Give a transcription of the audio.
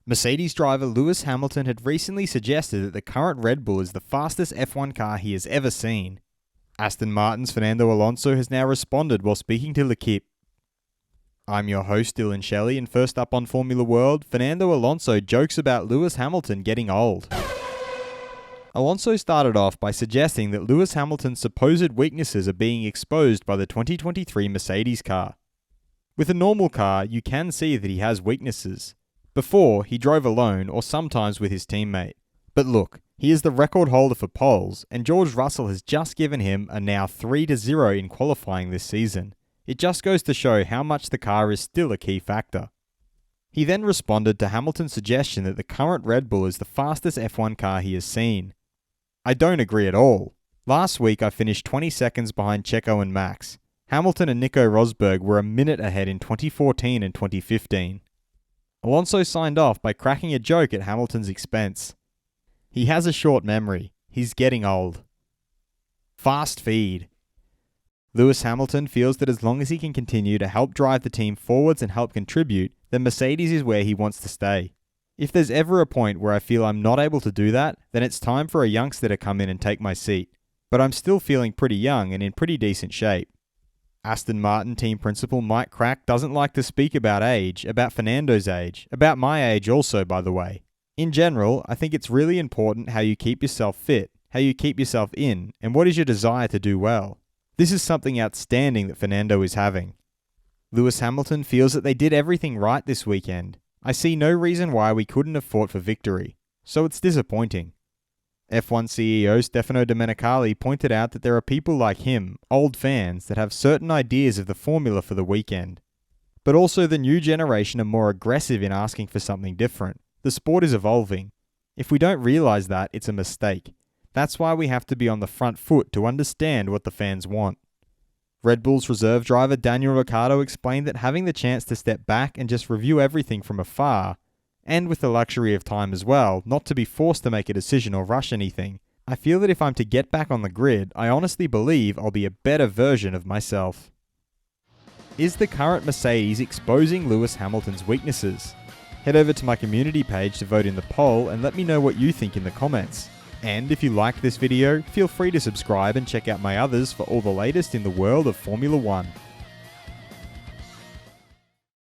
Mercedes driver Lewis Hamilton had recently suggested that the current Red Bull is the fastest F1 car he has ever seen. Aston Martin's Fernando Alonso has now responded while speaking to L'Equipe. I'm your host Dillon Shelley, and first up on Formula World, Fernando Alonso jokes about Lewis Hamilton getting old. Alonso started off by suggesting that Lewis Hamilton's supposed weaknesses are being exposed by the 2023 Mercedes car. With a normal car, you can see that he has weaknesses. Before, he drove alone or sometimes with his teammate. But look, he is the record holder for poles, and George Russell has just given him a now 3-0 in qualifying this season. It just goes to show how much the car is still a key factor. He then responded to Hamilton's suggestion that the current Red Bull is the fastest F1 car he has seen. I don't agree at all. Last week I finished 20 seconds behind Checo and Max. Hamilton and Nico Rosberg were a minute ahead in 2014 and 2015. Alonso signed off by cracking a joke at Hamilton's expense. He has a short memory. He's getting old. Fast feed. Lewis Hamilton feels that as long as he can continue to help drive the team forwards and help contribute, then Mercedes is where he wants to stay. If there's ever a point where I feel I'm not able to do that, then it's time for a youngster to come in and take my seat. But I'm still feeling pretty young and in pretty decent shape. Aston Martin team principal Mike Crack doesn't like to speak about age, about Fernando's age, about my age also, by the way. In general, I think it's really important how you keep yourself fit, how you keep yourself in, and what is your desire to do well. This is something outstanding that Fernando is having. Lewis Hamilton feels that they did everything right this weekend. I see no reason why we couldn't have fought for victory, so it's disappointing. F1 CEO Stefano Domenicali pointed out that there are people like him, old fans, that have certain ideas of the formula for the weekend. But also the new generation are more aggressive in asking for something different. The sport is evolving. If we don't realise that, it's a mistake. That's why we have to be on the front foot to understand what the fans want. Red Bull's reserve driver Daniel Ricciardo explained that having the chance to step back and just review everything from afar, and with the luxury of time as well, not to be forced to make a decision or rush anything, I feel that if I'm to get back on the grid, I honestly believe I'll be a better version of myself. Is the current Mercedes exposing Lewis Hamilton's weaknesses? Head over to my community page to vote in the poll and let me know what you think in the comments. And if you liked this video, feel free to subscribe and check out my others for all the latest in the world of Formula 1.